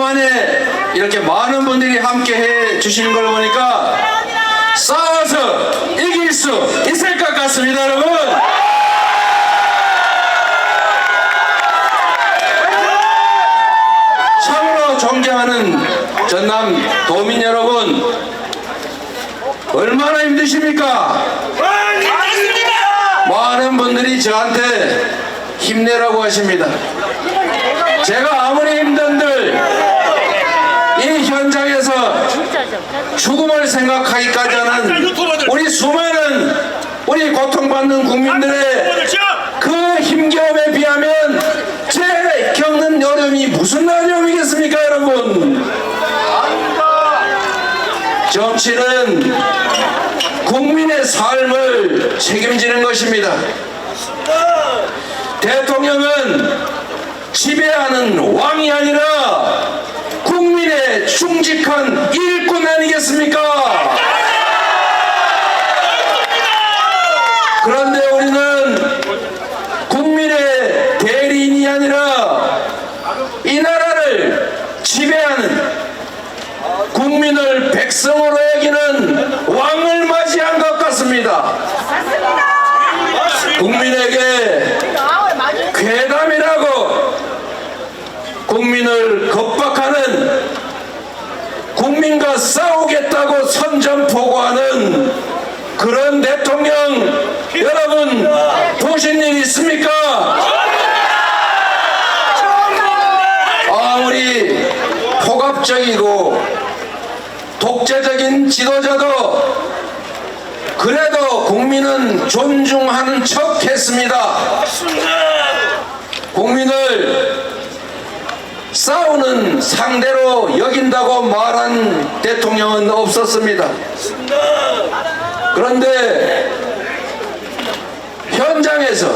그동안에 이렇게 많은 분들이 함께 해 주시는 걸 보니까 싸워서 이길 수 있을 것 같습니다, 여러분. 참으로 존경하는 전남 도민 여러분, 얼마나 힘드십니까? 많은 분들이 저한테 힘내라고 하십니다. 제가 아무리 힘든들 이 현장에서 죽음을 생각하기까지 하는 우리 수많은 우리 고통받는 국민들의 그 힘겨움에 비하면 제 겪는 어려움이 무슨 어려움이겠습니까, 여러분? 정치는 국민의 삶을 책임지는 것입니다. 대통령은 지배하는 왕이 아니라 국민의 충직한 일꾼 아니겠습니까? 그런데 우리는 국민의 대리인이 아니라 이 나라를 지배하는 국민을 백성으로 여기는 왕을 맞이한 것 같습니다. 국민에게 괴담이라고 국민을 겁박하는, 국민과 싸우겠다고 선전포고하는 그런 대통령 여러분 보신 일 있습니까? 아무리 폭압적이고 독재적인 지도자도 그래도 국민은 존중하는 척 했습니다. 국민을 싸우는 상대로 여긴다고 말한 대통령은 없었습니다. 그런데 현장에서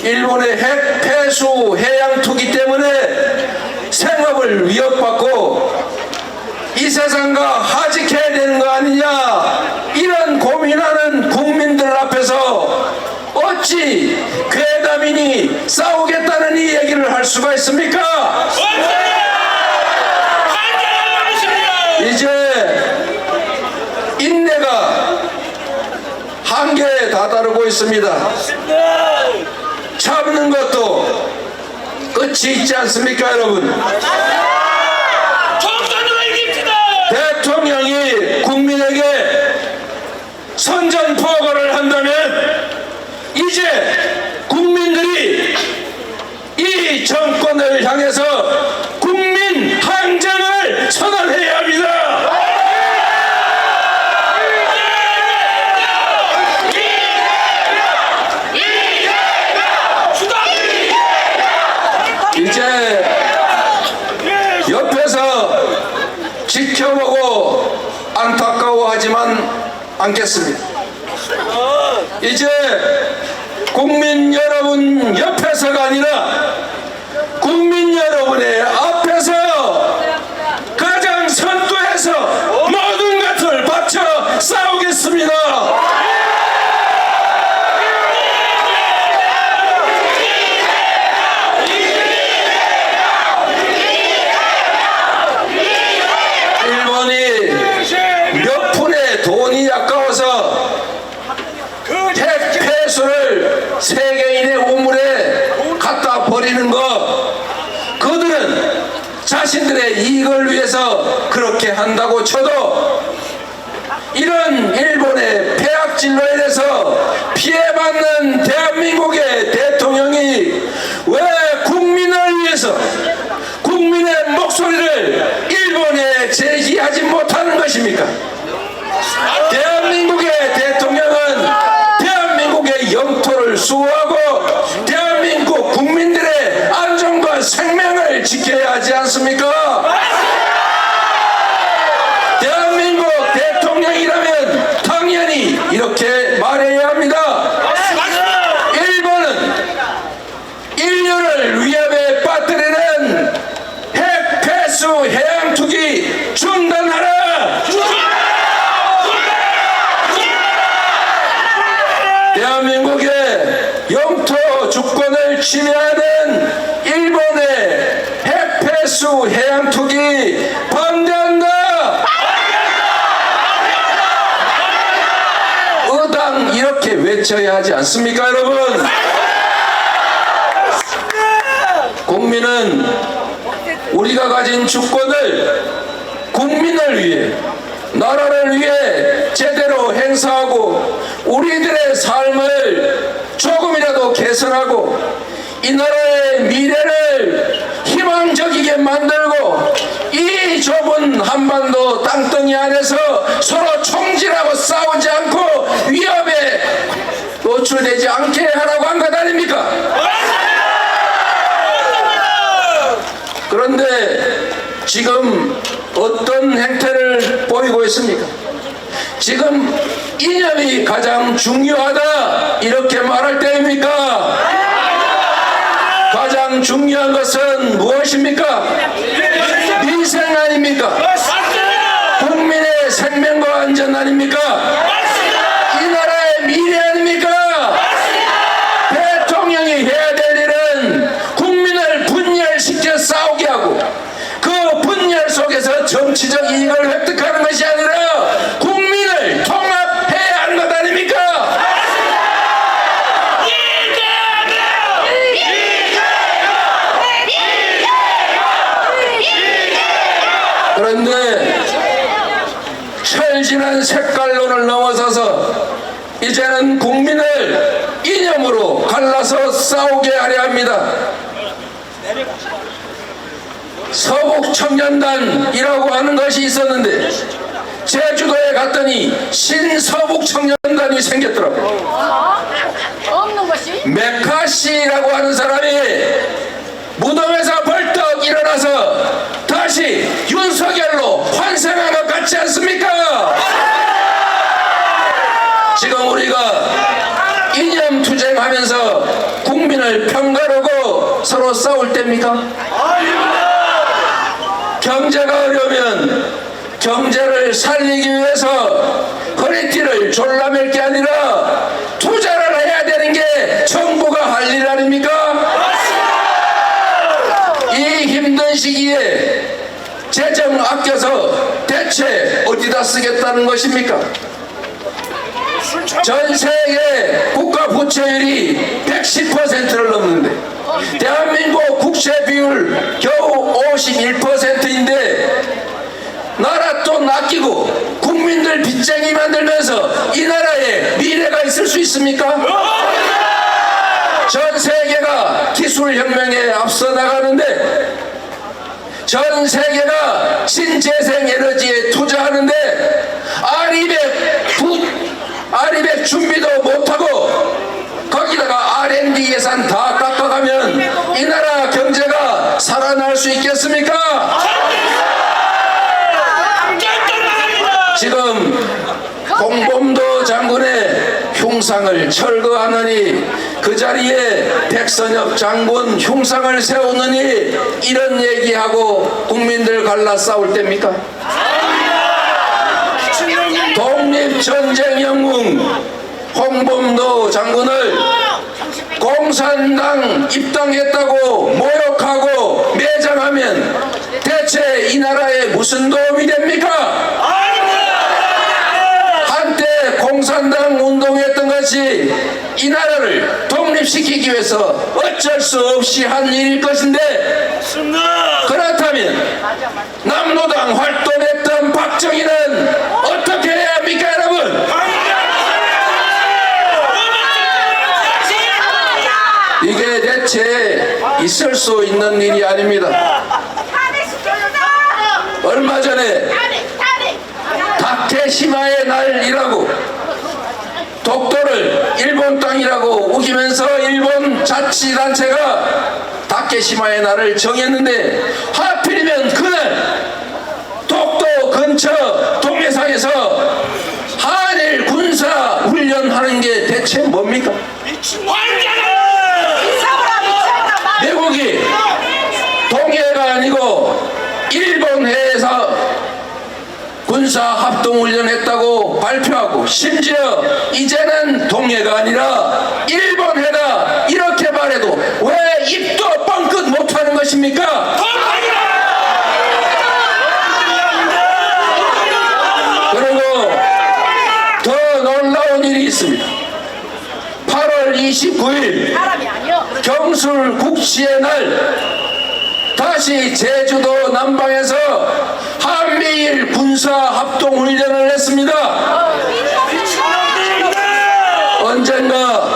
일본의 핵 폐수 해양 투기 때문에 생업을 위협받고 이 세상과 하직해야 되는 거 아니냐, 이런 고민하는 국민들 앞에서 어찌 괴담이니 싸우겠다는 이 얘기를 할 수가 있습니까? 이제 인내가 한계에 다다르고 있습니다. 참는 것도 끝이 있지 않습니까, 여러분? 대통령이 국민에게 선전포고를 한다면 이제 국민들이 이 정권을 향해서 국민 항쟁을 선언해야 합니다. 이제 옆에서 지켜보고 안타까워하지만 않겠습니다. 이제 국민 여러분 옆에서가 아니라 국민 여러분의 앞에서 가장 선두에서 모든 것을 바쳐 싸우겠습니다. 몇 푼의 돈이 아까워서 핵 폐수를 세계인의 우물에 갖다 버리는 것, 그들은 자신들의 이익을 위해서 그렇게 한다고 쳐도 이런 일본의 폐악질로 인해서 피해받는 대한민국의 대통령이 왜 국민을 위해서 국민의 목소리를 일본에 제기하지 못하는 것입니까? 대한민국의 대통령은 대한민국의 영토를 수호하고 대한민국 국민들의 안전과 생명을 지켜야 하지 않습니까? 대한민국 대통령이라면 당연히 이렇게 말해야 합니다. 일본은 인류를 위협에 빠뜨리는 핵 폐수 해양 투기 중단하라! 대한민국의 영토 주권을 침해하는 일본의 핵 폐수 일부 해양 투기 반대한다. 의당 이렇게 외쳐야 하지 않습니까, 여러분? 국민은 우리가 가진 주권을 국민을 위해, 나라를 위해 제대로 행사하고 우리들의 삶을 조금이라도 개선하고 이 나라의 미래를 희망적이게 만들고 이 좁은 한반도 땅덩이 안에서 서로 총질하고 싸우지 않고 위협에 노출되지 않게 하라고 한 것 아닙니까? 그런데 지금 어떤 행태를 보이고 있습니까? 지금 이념이 가장 중요하다 이렇게 말할 때입니까? 가장 중요한 것은 무엇입니까? 민생 아닙니까? 국민의 생명과 안전 아닙니까? 이 나라의 미래 아닙니까? 대통령이 해야 될 일은 국민을 분열시켜 싸우게 하고 그 분열 속에서 정치적 이익을 획득하는 것이 아니라 국민을 통합해야 하는 것 아닙니까? 그런데 철진한 색깔론을 넘어서서 이제는 국민을 이념으로 갈라서 싸우게 하려 합니다. 서북청년단이라고 하는 것이 있었는데 제주도에 갔더니 신서북청년단이 생겼더라고요. 없는 것이? 메카시라고 하는 사람이 무덤에서 벌떡 일어나서 다시 윤석열로 환생한 것 같지 않습니까? 지금 우리가 이념 투쟁하면서 국민을 편가르고 서로 싸울 때입니까? 경제가 어려우면 경제를 살리기 위해서 허리띠를 졸라맬 게 아니라 투자를 해야 되는 게 정부가 할 일 아닙니까? 이 힘든 시기에 재정 아껴서 대체 어디다 쓰겠다는 것입니까? 전 세계 국가 부채율이 110%를 넘는데 대한민국 국채 비율 겨우 51%인데 나라 돈 아끼고 국민들 빚쟁이 만들면서 이 나라에 미래가 있을 수 있습니까? 전 세계가 기술혁명에 앞서 나가는데 전 세계가 신재생 에너지에 투자하는데 R200 준비도 못하고 거기다가 R&D 예산 다 깎아가면 이 나라 경제가 살아날 수 있겠습니까? 지금 홍범도 장군의 흉상을 철거하느니 그 자리에 백선엽 장군 흉상을 세우느니 이런 얘기하고 국민들 갈라 싸울 때입니까? 독립전쟁 영웅 홍범도 장군을 공산당 입당했다고 모욕하고 매장하면 대체 이 나라에 무슨 도움이 됩니까? 한때 공산당 운동했던 것이 이 나라를 독립시키기 위해서 어쩔 수 없이 한 일일 것인데 그렇다면 남로당 활동했던 박정희는 어떻게 해야 합니까, 여러분? 이게 대체 있을 수 있는 일이 아닙니다. 얼마 전에 다케시마의 날이라고 독도를 일본 땅이라고 우기면서 일본 자치단체가 다케시마의 날을 정했는데 하필이면 그날 독도 근처 동해상에서 한일 군사 훈련하는 게 대체 뭡니까? 미국이 동해가 아니고 일본 해에서 군사 합동훈련했다고 발표하고 심지어 이제는 동해가 아니라 일본 해다 이렇게 말해도 왜 입도 뻥끗 못하는 것입니까? 한술 국시의 날 다시 제주도 남방에서 한미일 군사 합동 훈련을 했습니다. 언젠가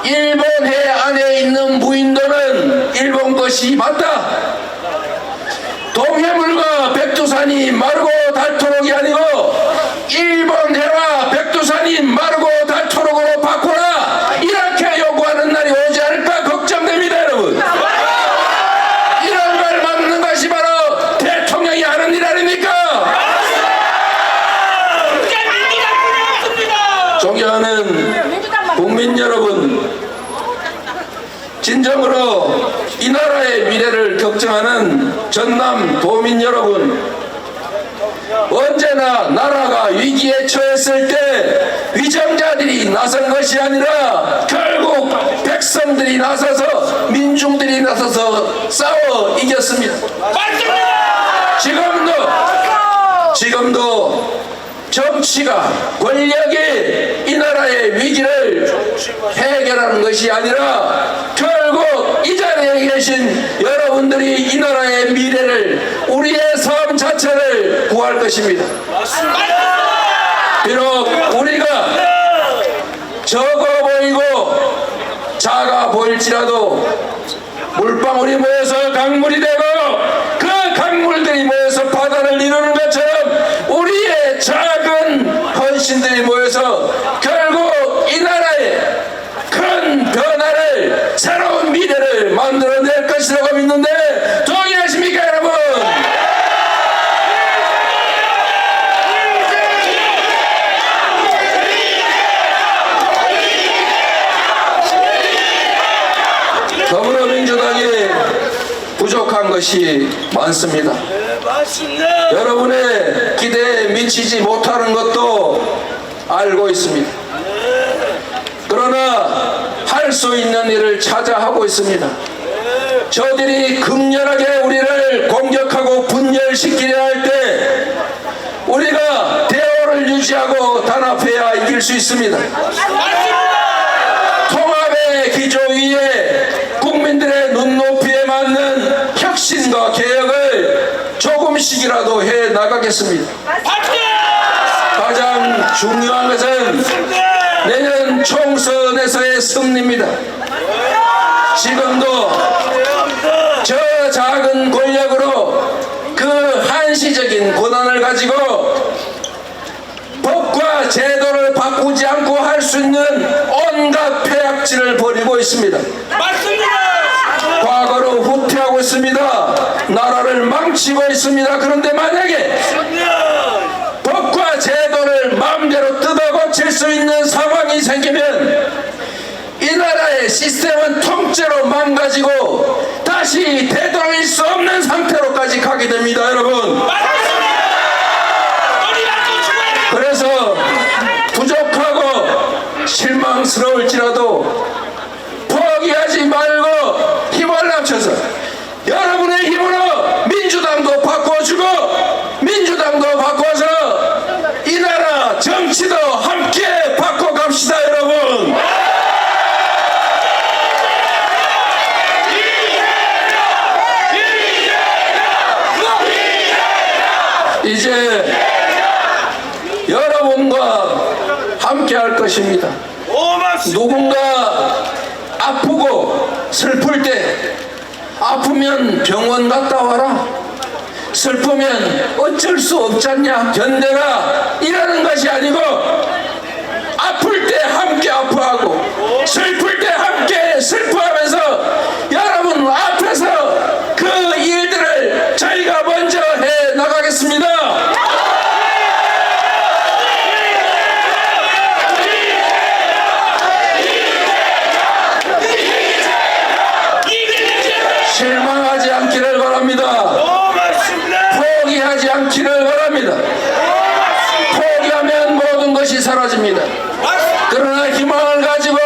일본 해 안에 있는 무인도는 일본 것이 맞다. 동해물과 백두산이 마르고 닳도록이 아니고 일본 해와 백두산이 마르고 닳도록으로 바꾸라, 이렇게 요구하는 날이 오지 않을까 걱정됩니다. 여러분, 이런 걸 막는 것이 바로 대통령이 하는 일 아닙니까? 존경하는 국민 여러분, 진정으로 이 나라의 미래를 걱정하는 전남 도민 여러분, 언제나 나라가 위기에 처했을 때 위정자들이 나선 것이 아니라 결국 백성들이 나서서, 민중들이 나서서 싸워 이겼습니다. 지금도 정치가, 권력이 이 나라의 위기를 해결하는 것이 아니라 결국 이 자리에 계신 여러분들이 이 나라의 미래를, 우리의 삶 자체를 구할 것입니다. 비록 우리가 적어 보이고 작아 보일지라도 물방울이 모여서 강물이 되고 그 강물들이 모여서 바다를 이루는 것처럼 우리의 작은 헌신들이 모여서 결국 이 나라의 큰 변화를, 새로운 미래를 만들어낼 것이라고 믿는데 동의하십니까 여러분? 더불어민주당이 부족한 것이 많습니다. 여러분의 기대에 미치지 못하는 것도 알고 있습니다. 그러나 할 수 있는 일을 찾아 하고 있습니다. 저들이 극렬하게 우리를 공격하고 분열시키려 할 때 우리가 대화를 유지하고 단합해야 이길 수 있습니다. 통합의 기조 위에 국민들의 눈높이에 맞는 혁신과 개혁을 조금씩이라도 해 나가겠습니다. 가장 중요한 것은 내년 총선에서의 승리입니다. 지금도 저 작은 권력으로 그 한시적인 권한을 가지고 법과 제도를 바꾸지 않고 할 수 있는 온갖 폐악질을 벌이고 있습니다. 과거로 후퇴하고 있습니다. 나라를 망치고 있습니다. 그런데 만약에 법과 제도를 마음대로 뜯어고칠 수 있는 상황이 생기면 이 나라의 시스템은 통째로 망가지고 다시 되돌릴 수 없는 상태로까지 가게 됩니다. 여러분, 그래서 부족하고 실망스러울지라도 포기하지 말고 힘을 합쳐서 여러분의 힘으로 민주당도 바꿔주고 민주당도 바꿔서 이 나라 정치도 함께 바꿔갑시다. 여러분, 이제 여러분과 함께 할 것입니다. 누군가 아프고 슬플 때 아프면 병원 갔다 와라, 슬프면 어쩔 수 없잖냐, 견뎌라, 이러는 것이 아니고 아플 때 함께 아파하고 슬플 때 함께 슬퍼하면서 여러분 앞에서 그 일들을 저희가 먼저 해 나가겠습니다. 실망하지 않기를 바랍니다. 포기하지 않기를 바랍니다. 포기하면 모든 것이 사라집니다. 그러나 희망을 가지고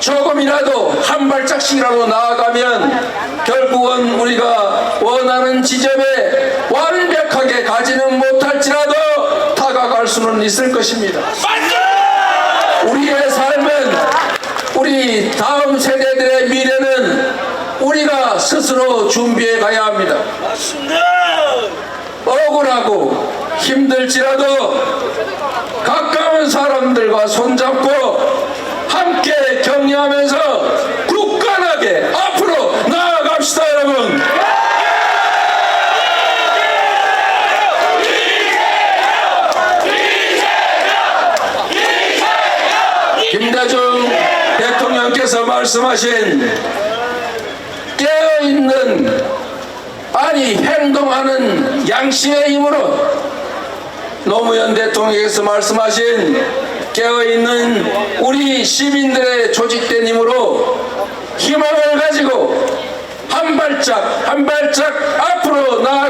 조금이라도 한 발짝씩이라도 나아가면 결국은 우리가 원하는 지점에 완벽하게 가지는 못할지라도 다가갈 수는 있을 것입니다. 우리의 삶은 우리 다음 세대들의 미래 스스로 준비해 가야 합니다. 억울하고 힘들지라도 가까운 사람들과 손잡고 함께 격려하면서 굳건하게 앞으로 나아갑시다, 여러분. 김대중 대통령께서 말씀하신 깨어있는, 아니 행동하는 양심의 힘으로, 노무현 대통령께서 말씀하신 깨어있는 우리 시민들의 조직된 힘으로 희망을 가지고 한 발짝 한 발짝 앞으로 나아가